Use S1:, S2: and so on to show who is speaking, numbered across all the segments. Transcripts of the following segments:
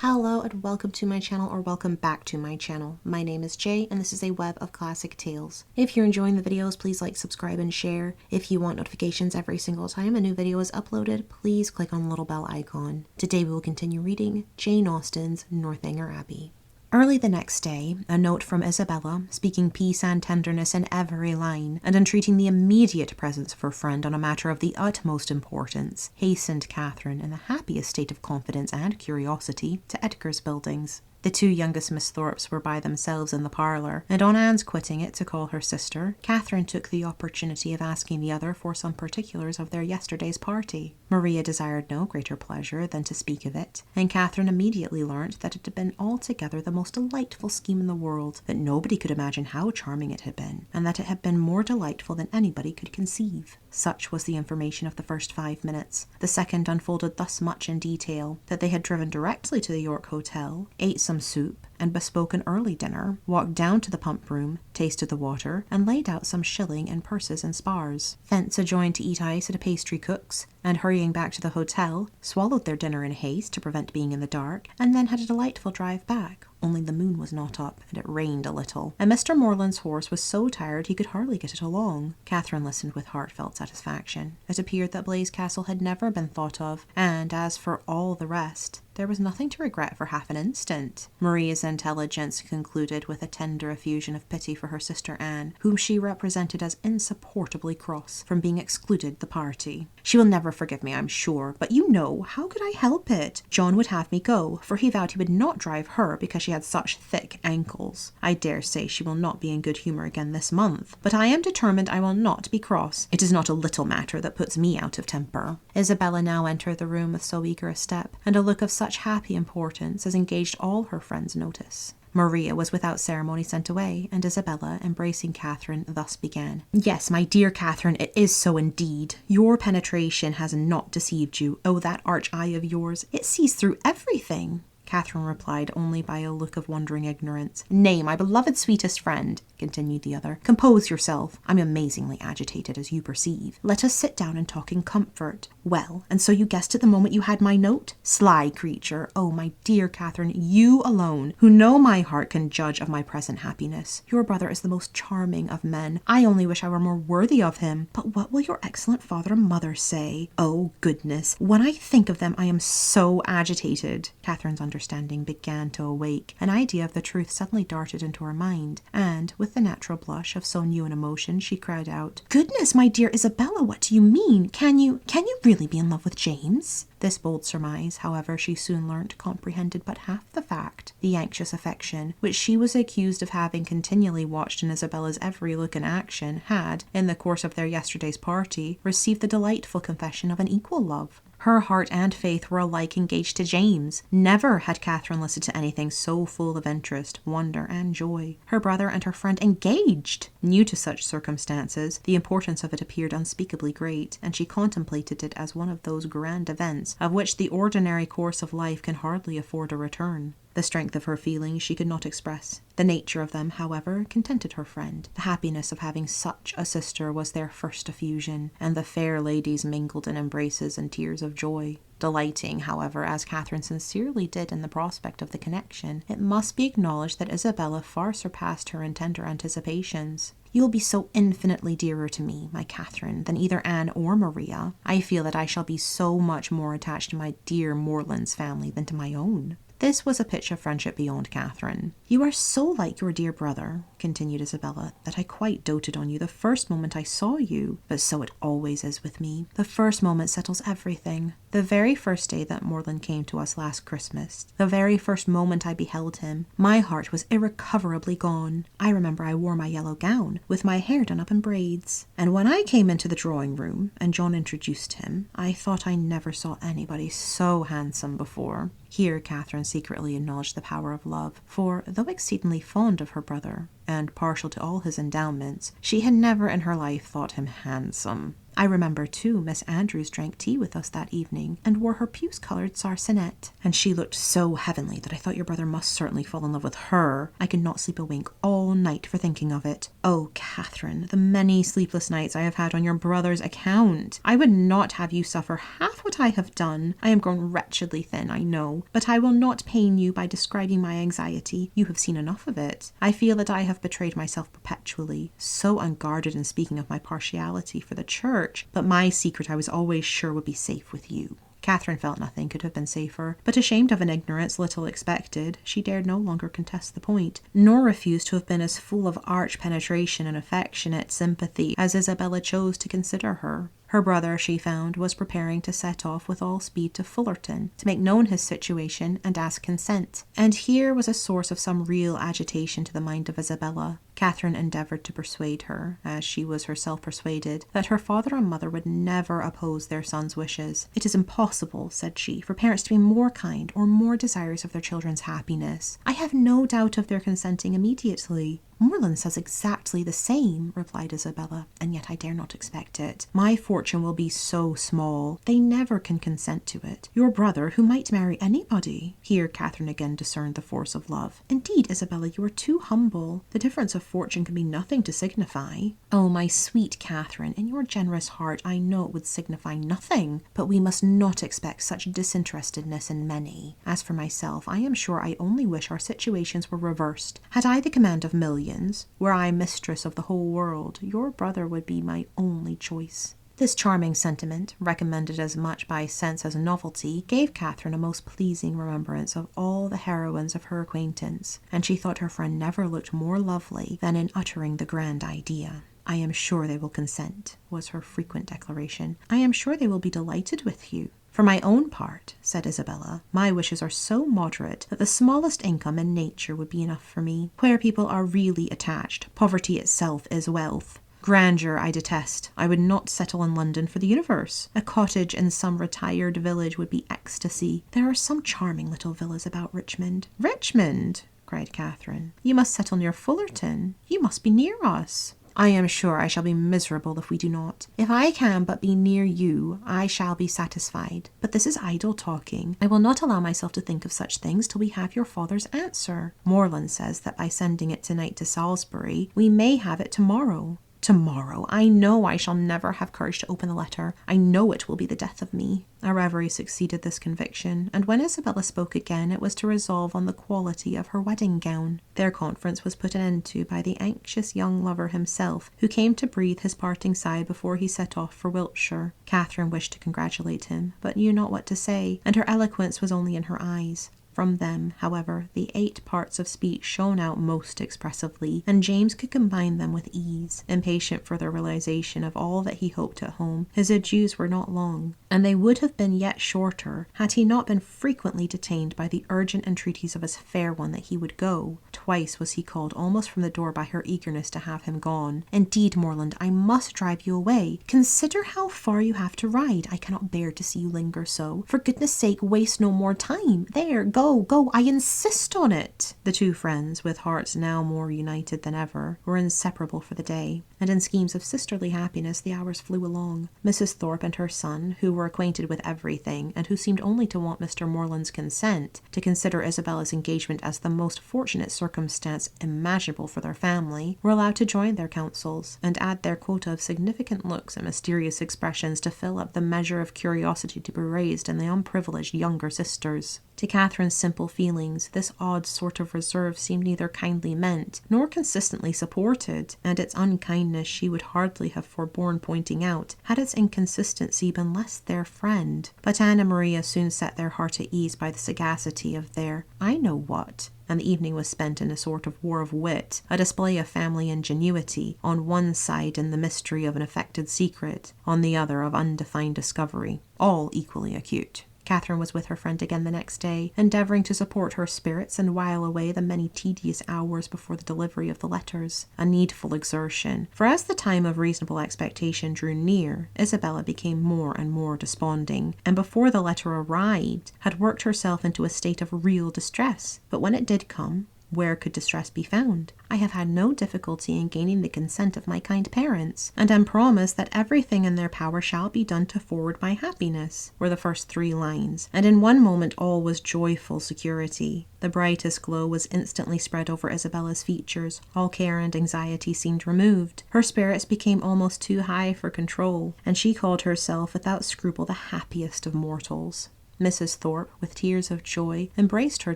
S1: Hello and welcome to my channel, or welcome back to my channel. My name is Jay and this is a web of classic tales. If you're enjoying the videos, please like, subscribe and share. If you want notifications every single time a new video is uploaded, please click on the little bell icon. Today we will continue reading Jane Austen's Northanger Abbey. Early the next day, a note from Isabella, speaking peace and tenderness in every line, and entreating the immediate presence of her friend on a matter of the utmost importance, hastened Catherine, in the happiest state of confidence and curiosity, to Edgar's Buildings. The two youngest Miss Thorpes were by themselves in the parlour, and on Anne's quitting it to call her sister, Catherine took the opportunity of asking the other for some particulars of their yesterday's party. Maria desired no greater pleasure than to speak of it, and Catherine immediately learnt that it had been altogether the most delightful scheme in the world, that nobody could imagine how charming it had been, and that it had been more delightful than anybody could conceive. Such was the information of the first 5 minutes. The second unfolded thus much in detail, that they had driven directly to the York Hotel, ate some soup, and bespoke an early dinner, walked down to the pump room, tasted the water, and laid out some shilling in purses and spars. Thence adjourned to eat ice at a pastry cook's, and hurrying back to the hotel, swallowed their dinner in haste to prevent being in the dark, and then had a delightful drive back. Only the moon was not up, and it rained a little, and Mr. Morland's horse was so tired he could hardly get it along. Catherine listened with heartfelt satisfaction. It appeared that Blaise Castle had never been thought of, and as for all the rest, there was nothing to regret for half an instant. Maria's intelligence concluded with a tender effusion of pity for her sister Anne, whom she represented as insupportably cross from being excluded the party. "She will never forgive me, I'm sure, but you know, how could I help it? John would have me go, for he vowed he would not drive her because she had such thick ankles. I dare say she will not be in good humour again this month, but I am determined I will not be cross. It is not a little matter that puts me out of temper." Isabella now entered the room with so eager a step, and a look of such happy importance as engaged all her friends' notice. Maria was without ceremony sent away, and Isabella, embracing Catherine, thus began. "Yes, my dear Catherine, it is so indeed. Your penetration has not deceived you. Oh, that arch eye of yours, it sees through everything." Catherine replied only by a look of wondering ignorance. "Nay, my beloved sweetest friend," continued the other, "compose yourself. I'm amazingly agitated, as you perceive. Let us sit down and talk in comfort. Well, and so you guessed it the moment you had my note? Sly creature! Oh, my dear Catherine, you alone, who know my heart, can judge of my present happiness. Your brother is the most charming of men. I only wish I were more worthy of him. But what will your excellent father and mother say? Oh, goodness! When I think of them, I am so agitated." Catherine's understanding began to awake. An idea of the truth suddenly darted into her mind, and, with the natural blush of so new an emotion, she cried out, "Goodness, my dear Isabella, what do you mean? Can you really be in love with James?" This bold surmise, however, she soon learnt, comprehended but half the fact. The anxious affection, which she was accused of having continually watched in Isabella's every look and action, had, in the course of their yesterday's party, received the delightful confession of an equal love. Her heart and faith were alike engaged to James. Never had Catherine listened to anything so full of interest, wonder, and joy. Her brother and her friend engaged! New to such circumstances, the importance of it appeared unspeakably great, and she contemplated it as one of those grand events of which the ordinary course of life can hardly afford a return. The strength of her feelings she could not express. The nature of them, however, contented her friend. The happiness of having such a sister was their first effusion, and the fair ladies mingled in embraces and tears of joy. Delighting, however, as Catherine sincerely did in the prospect of the connection, it must be acknowledged that Isabella far surpassed her in tender anticipations. "You will be so infinitely dearer to me, my Catherine, than either Anne or Maria. I feel that I shall be so much more attached to my dear Morland's family than to my own." This was a pitch of friendship beyond Catherine. "You are so like your dear brother," continued Isabella, "that I quite doted on you the first moment I saw you. But so it always is with me. The first moment settles everything. The very first day that Morland came to us last Christmas, the very first moment I beheld him, my heart was irrecoverably gone. I remember I wore my yellow gown, with my hair done up in braids. And when I came into the drawing-room, and John introduced him, I thought I never saw anybody so handsome before." Here Catherine secretly acknowledged the power of love, for, though exceedingly fond of her brother, and partial to all his endowments, she had never in her life thought him handsome. I remember, too, Miss Andrews drank tea with us that evening and wore her puce-coloured sarcenet, and she looked so heavenly that I thought your brother must certainly fall in love with her. I could not sleep a wink all night for thinking of it. Oh, Catherine, the many sleepless nights I have had on your brother's account. I would not have you suffer half what I have done. I am grown wretchedly thin, I know, but I will not pain you by describing my anxiety. You have seen enough of it. I feel that I have betrayed myself perpetually, so unguarded in speaking of my partiality for the church, but my secret I was always sure would be safe with you. Catherine felt nothing could have been safer, but ashamed of an ignorance little expected, she dared no longer contest the point, nor refuse to have been as full of arch penetration and affectionate sympathy as Isabella chose to consider her. Her brother, she found, was preparing to set off with all speed to Fullerton, to make known his situation and ask consent. And here was a source of some real agitation to the mind of Isabella. Catherine endeavoured to persuade her, as she was herself persuaded, that her father and mother would never oppose their son's wishes. It is impossible, said she, for parents to be more kind or more desirous of their children's happiness. I have no doubt of their consenting immediately. Moreland says exactly the same, replied Isabella, and yet I dare not expect it. My fortune will be so small. They never can consent to it. Your brother, who might marry anybody. Here Catherine again discerned the force of love. Indeed, Isabella, you are too humble. The difference of fortune can be nothing to signify. Oh, my sweet Catherine, in your generous heart I know it would signify nothing, but we must not expect such disinterestedness in many. As for myself, I am sure I only wish our situations were reversed. Had I the command of millions, were I mistress of the whole world, your brother would be my only choice. This charming sentiment, recommended as much by sense as novelty, gave Catherine a most pleasing remembrance of all the heroines of her acquaintance, and she thought her friend never looked more lovely than in uttering the grand idea. I am sure they will consent, was her frequent declaration. I am sure they will be delighted with you. For my own part, said Isabella, my wishes are so moderate that the smallest income in nature would be enough for me. Where people are really attached, poverty itself is wealth. Grandeur I detest. I would not settle in London for the universe. A cottage in some retired village would be ecstasy. There are some charming little villas about Richmond. Richmond! Cried Catherine. You must settle near Fullerton. You must be near us. I am sure I shall be miserable if we do not. If I can but be near you, I shall be satisfied. But this is idle talking. I will not allow myself to think of such things till we have your father's answer. Moreland says that by sending it tonight to Salisbury, we may have it tomorrow. Tomorrow! I know I shall never have courage to open the letter. I know it will be the death of me. A reverie succeeded this conviction, and when Isabella spoke again, it was to resolve on the quality of her wedding gown. Their conference was put an end to by the anxious young lover himself, who came to breathe his parting sigh before he set off for Wiltshire. Catherine wished to congratulate him, but knew not what to say, and her eloquence was only in her eyes. From them, however, the 8 parts of speech shone out most expressively, and James could combine them with ease. Impatient for the realization of all that he hoped at home, his adieus were not long, and they would have been yet shorter had he not been frequently detained by the urgent entreaties of his fair one that he would go. Twice was he called almost from the door by her eagerness to have him gone. Indeed, Moreland, I must drive you away. Consider how far you have to ride. I cannot bear to see you linger so. For goodness sake, waste no more time. There, go, I insist on it. The two friends, with hearts now more united than ever, were inseparable for the day, and in schemes of sisterly happiness the hours flew along. Mrs. Thorpe and her son, who were acquainted with everything, and who seemed only to want Mr. Moreland's consent, to consider Isabella's engagement as the most fortunate circumstance imaginable for their family, were allowed to join their counsels, and add their quota of significant looks and mysterious expressions to fill up the measure of curiosity to be raised in the unprivileged younger sisters. To Catherine's simple feelings, this odd sort of reserve seemed neither kindly meant nor consistently supported, and its unkindness she would hardly have forborne pointing out had its inconsistency been less their friend. But Anna Maria soon set their heart at ease by the sagacity of their I know what, and the evening was spent in a sort of war of wit, a display of family ingenuity, on one side in the mystery of an affected secret, on the other of undefined discovery, all equally acute. Catherine was with her friend again the next day, endeavouring to support her spirits and while away the many tedious hours before the delivery of the letters. A needful exertion, for as the time of reasonable expectation drew near, Isabella became more and more desponding, and before the letter arrived, had worked herself into a state of real distress. But when it did come, where could distress be found? I have had no difficulty in gaining the consent of my kind parents, and am promised that everything in their power shall be done to forward my happiness," were the first 3 lines, and in one moment all was joyful security. The brightest glow was instantly spread over Isabella's features. All care and anxiety seemed removed. Her spirits became almost too high for control, and she called herself without scruple the happiest of mortals. Mrs. Thorpe, with tears of joy, embraced her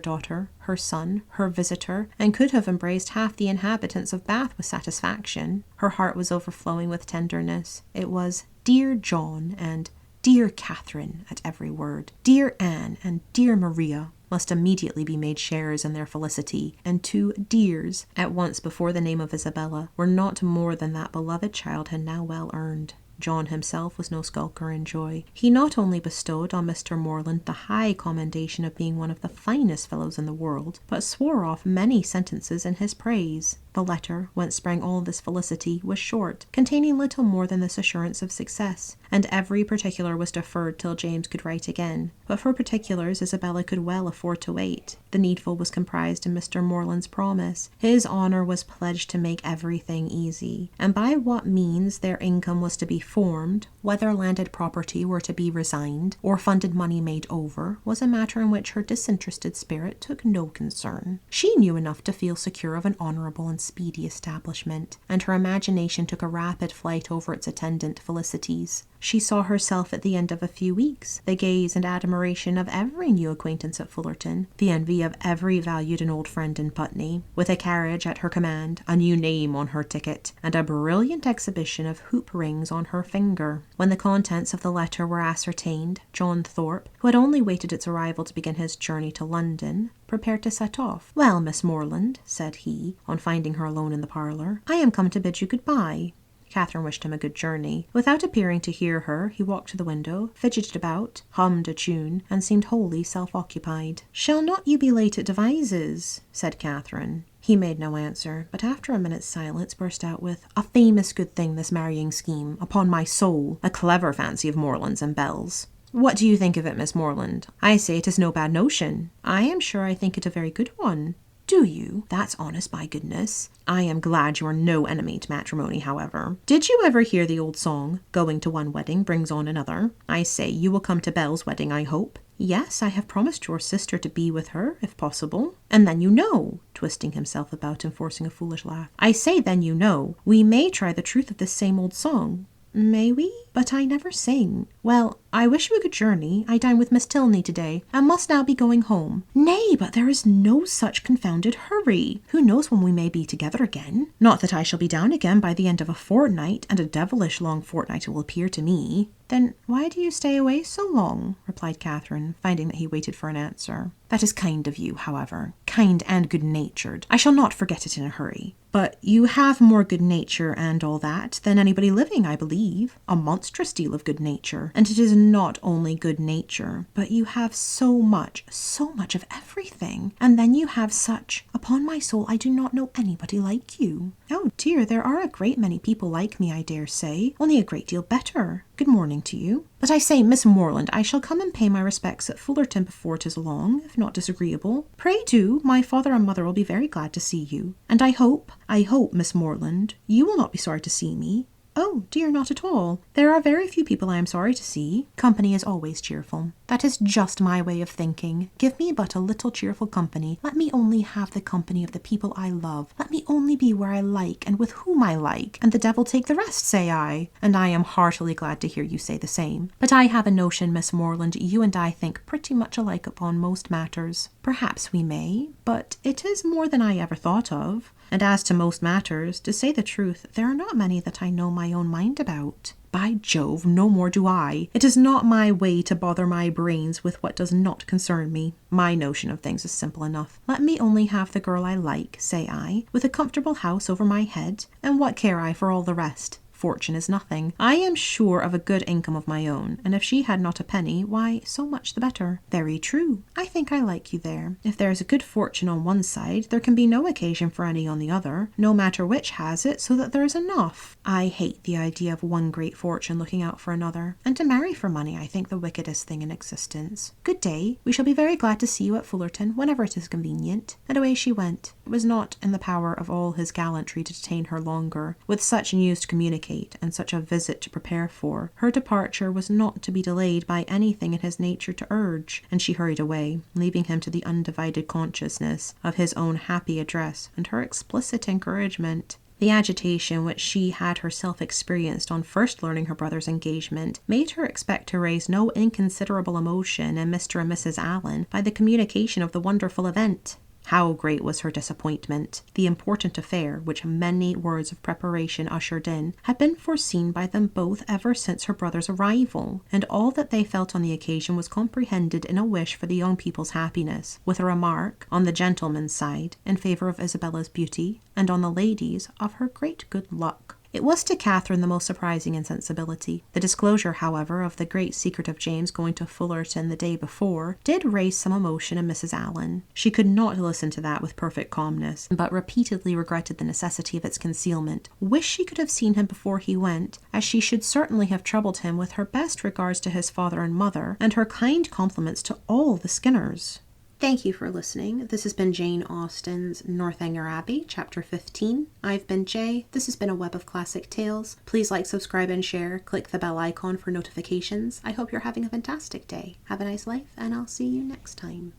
S1: daughter, her son, her visitor, and could have embraced half the inhabitants of Bath with satisfaction. Her heart was overflowing with tenderness. It was "Dear John" and "Dear Catherine" at every word. "Dear Anne" and "Dear Maria" must immediately be made sharers in their felicity, and 2 dears at once before the name of Isabella were not more than that beloved child had now well earned. John himself was no skulker in joy. He not only bestowed on Mr. Morland the high commendation of being one of the finest fellows in the world, but swore off many sentences in his praise. The letter, whence sprang all this felicity, was short, containing little more than this assurance of success, and every particular was deferred till James could write again. But for particulars Isabella could well afford to wait. The needful was comprised in Mr. Morland's promise. His honour was pledged to make everything easy, and by what means their income was to be formed, whether landed property were to be resigned, or funded money made over, was a matter in which her disinterested spirit took no concern. She knew enough to feel secure of an honourable and speedy establishment, and her imagination took a rapid flight over its attendant felicities. She saw herself at the end of a few weeks, the gaze and admiration of every new acquaintance at Fullerton, the envy of every valued and old friend in Putney, with a carriage at her command, a new name on her ticket, and a brilliant exhibition of hoop rings on her finger. When the contents of the letter were ascertained, John Thorpe, who had only waited its arrival to begin his journey to London, prepared to set off. "Well, Miss Morland," said he, on finding her alone in the parlour, "I am come to bid you good-bye." Catherine wished him a good journey. Without appearing to hear her, he walked to the window, fidgeted about, hummed a tune, and seemed wholly self-occupied. "Shall not you be late at Devizes?" said Catherine. He made no answer, but after a minute's silence burst out with, "A famous good thing, this marrying scheme, upon my soul, a clever fancy of Morland's and Bell's. What do you think of it, Miss Morland? I say it is no bad notion." "I am sure I think it a very good one." "Do you? That's honest, by goodness. I am glad you are no enemy to matrimony, however. Did you ever hear the old song, 'Going to one wedding brings on another'? I say, you will come to Belle's wedding, I hope." "Yes, I have promised your sister to be with her, if possible." "And then you know," twisting himself about and forcing a foolish laugh. "I say then you know. We may try the truth of this same old song." "May we? But I never sing." "Well, I wish you a good journey. I dine with Miss Tilney today, and must now be going home." "Nay, but there is no such confounded hurry. Who knows when we may be together again? Not that I shall be down again by the end of a fortnight, and a devilish long fortnight it will appear to me." "Then why do you stay away so long?" replied Catherine, finding that he waited for an answer. "That is kind of you, however, kind and good-natured. I shall not forget it in a hurry. But you have more good nature and all that than anybody living, I believe. A monstrous deal of good nature. And it is not only good nature, but you have so much of everything. And then you have such... Upon my soul, I do not know anybody like you." "Oh dear, there are a great many people like me, I dare say, only a great deal better. Good morning to you. But I say, Miss Morland, I shall come and pay my respects at Fullerton before 'tis long, if not disagreeable. Pray do. My father and mother will be very glad to see you. And I hope, Miss Morland, you will not be sorry to see me." "Oh dear, not at all. There are very few people I am sorry to see. Company is always cheerful." "That is just my way of thinking. Give me but a little cheerful company. Let me only have the company of the people I love. Let me only be where I like and with whom I like, and the devil take the rest, say I. And I am heartily glad to hear you say the same. But I have a notion, Miss Morland, you and I think pretty much alike upon most matters." "Perhaps we may, but it is more than I ever thought of. And as to most matters, to say the truth, there are not many that I know my own mind about." "By Jove, no more do I. It is not my way to bother my brains with what does not concern me. My notion of things is simple enough. Let me only have the girl I like, say I, with a comfortable house over my head, and what care I for all the rest? Fortune is nothing. I am sure of a good income of my own, and if she had not a penny, why, so much the better. Very true. I think I like you there. If there is a good fortune on one side, there can be no occasion for any on the other, no matter which has it, so that there is enough. I hate the idea of one great fortune looking out for another, and to marry for money I think the wickedest thing in existence. Good day. We shall be very glad to see you at Fullerton whenever it is convenient. And away she went. It was not in the power of all his gallantry to detain her longer. With such news to communicate, and such a visit to prepare for, her departure was not to be delayed by anything in his nature to urge, and she hurried away, leaving him to the undivided consciousness of his own happy address and her explicit encouragement. The agitation which she had herself experienced on first learning her brother's engagement made her expect to raise no inconsiderable emotion in Mr. and Mrs. Allen by the communication of the wonderful event. How great was her disappointment! The important affair, which many words of preparation ushered in, had been foreseen by them both ever since her brother's arrival, and all that they felt on the occasion was comprehended in a wish for the young people's happiness, with a remark, on the gentleman's side, in favour of Isabella's beauty, and on the lady's, of her great good luck. It was to Catherine the most surprising insensibility. The disclosure, however, of the great secret of James going to Fullerton the day before did raise some emotion in Mrs. Allen. She could not listen to that with perfect calmness, but repeatedly regretted the necessity of its concealment, wished she could have seen him before he went, as she should certainly have troubled him with her best regards to his father and mother, and her kind compliments to all the Skinners. Thank you for listening. This has been Jane Austen's Northanger Abbey, Chapter 15. I've been Jay. This has been a Web of Classic Tales. Please like, subscribe, and share. Click the bell icon for notifications. I hope you're having a fantastic day. Have a nice life, and I'll see you next time.